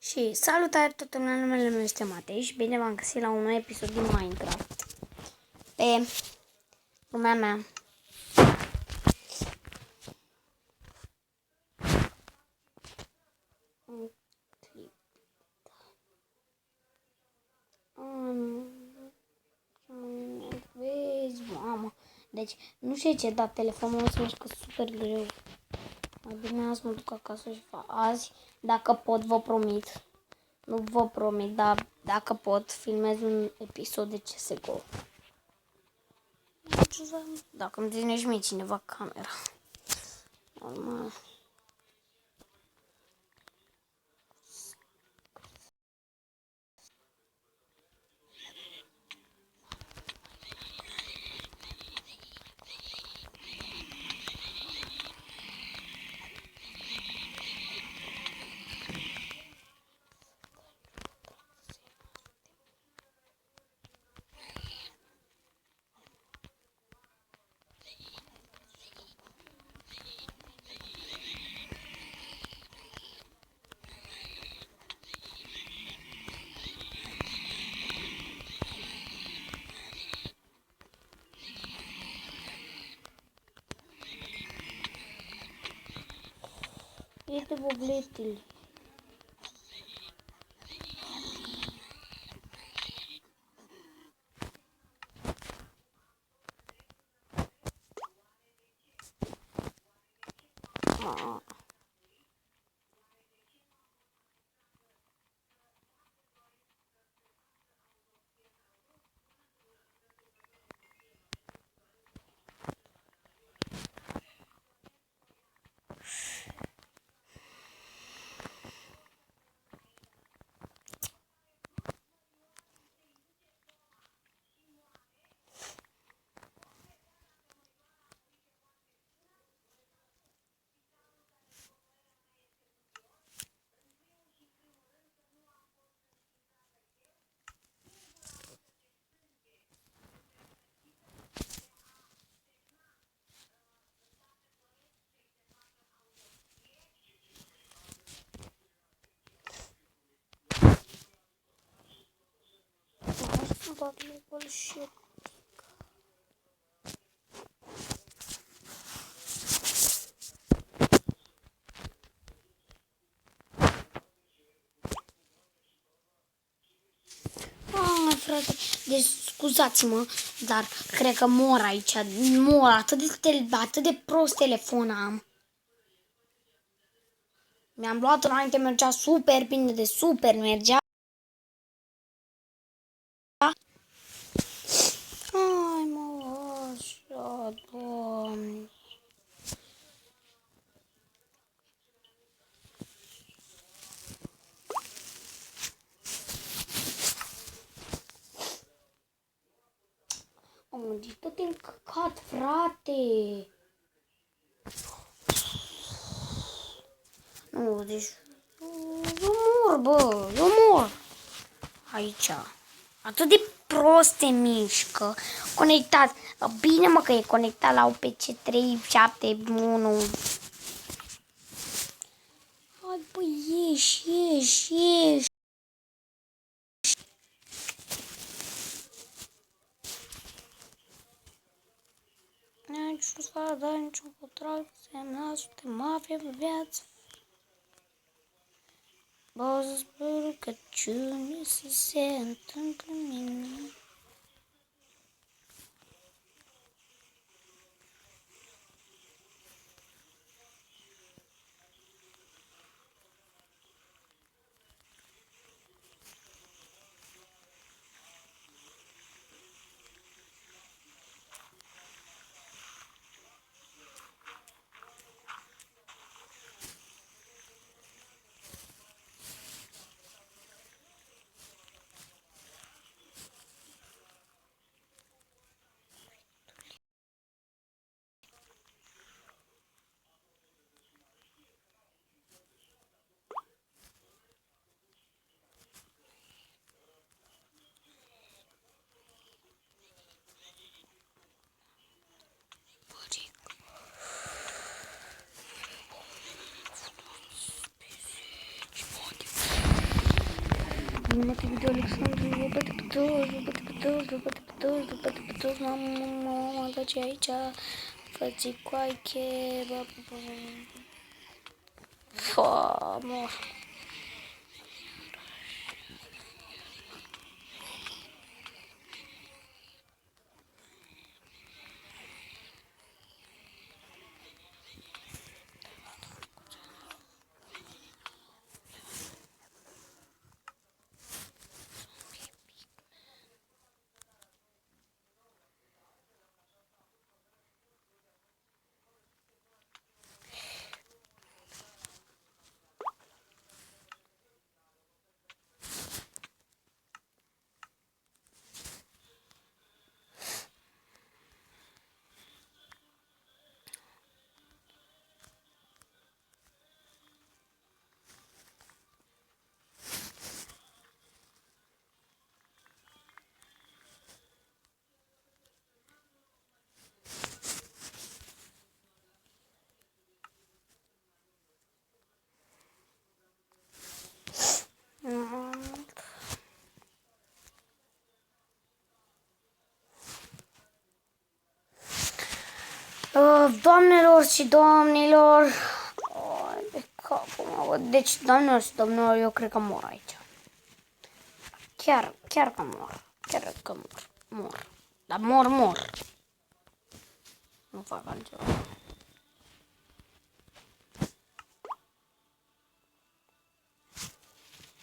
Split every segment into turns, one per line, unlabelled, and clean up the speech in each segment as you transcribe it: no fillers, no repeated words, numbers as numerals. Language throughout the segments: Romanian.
Și salutare tuturor, numele meu este Matei și bine v-am găsit la un nou episod din Minecraft pe lumea mea. Vezi, mamă. Deci, nu știu ce, dar telefonul ăsta mișcă super greu. Mai bine azi mă duc acasă și fac azi, dacă pot, vă promit. Nu vă promit, dar dacă pot, filmez un episod de CSGO. Dacă îmi zice mie cineva camera. Normal. Este bobletul. Bullshit. Frate, deci scuzați-mă, dar cred că mor aici, mor, atât de prost telefon am. Mi-am luat înainte, mergea super bine, de super mergea. Ai mă, așa, Doamne. Mă, deci tot e încăcat, frate. Nu, deci... Eu mor, bă, eu mor. Aici. Atât de prost te mișcă. Conectat. Bine, mă, că e conectat la UPC 371. Hai, bă, ieși. N-ai să dai niciun contract, semnat, suntem mafie pe viață. Bă, să sper că ciuni să se întâmple mine. Mate video Alexandru, vă bate pe toți, vă bate pe toți, vă bate pe toți, vă bate pe toți, mama, dați aici, fă-ți coaiche, bă, fă, mor. Doamnelor și domnilor, de capul meu. Deci, doamnelor și domnilor, eu cred că mor aici. Chiar că mor. Chiar că mor. Dar mor. Nu fac altceva.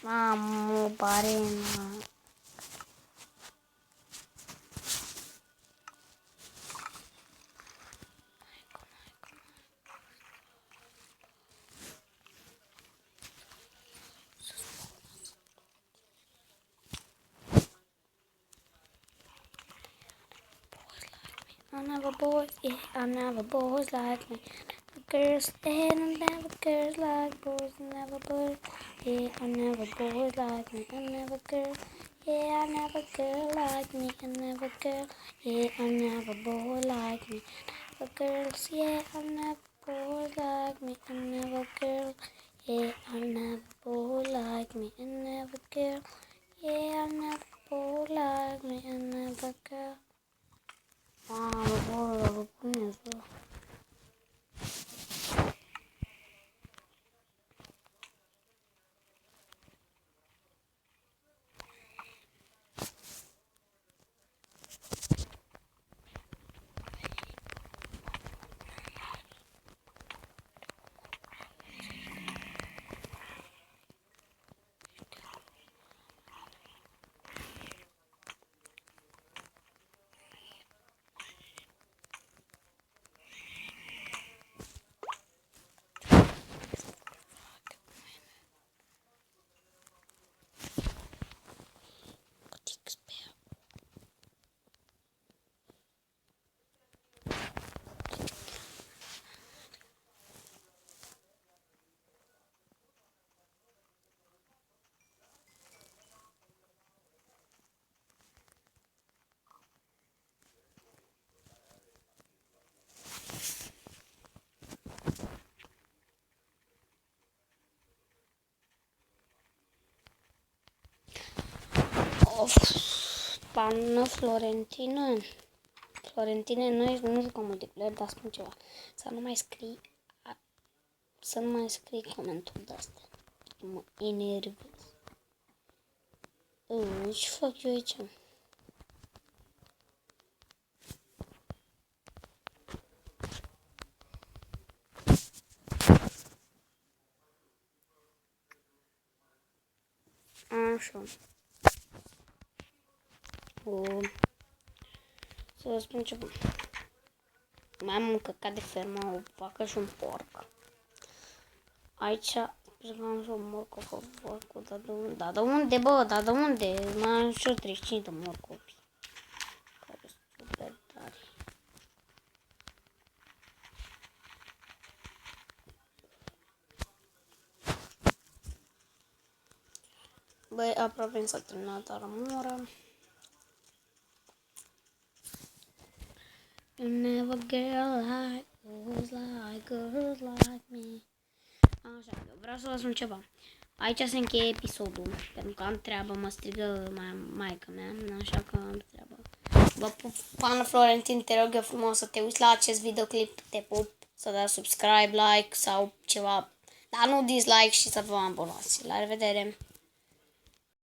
Mamă, barena. I never boys, yeah, I never boys like me. Girls, and I never girls like boys, never boys, yeah, I never boys like me. I never girl, yeah, I never girl like me. I never girl, yeah, I never boy like me. Never girls, yeah, I never boys like me. I never girl, yeah, I never boy like me. I never girl, yeah, I never boy like me. I never girl. Wow, pune să. Pană Florentine. Florentine nu jucă multiplayer, dar spun ceva. Să nu mai scrii comentul de astea. Mă enervez. Ce fac eu aici? Așa. Să vă spun ceva. Mai am un căcat de fermă, o vacă și un porc. Aici, cred că am și o morcovă, dar de unde? Dar de unde, bă? Dar de unde? Mai am și 35 de morcovi. Care sunt super tari. Băi, aproape s-a terminat armura. You never girl like girls like me. Așa, vreau să vă spun ceva. aici se încheie episodul, pentru că am treabă, mă strigă maica mea, așa că am treabă. Vă pup, Ana Florentin, te rog eu frumos să te uiți la acest videoclip, te pup, să dați subscribe, like sau ceva, dar nu dislike și să vă abonați. La revedere!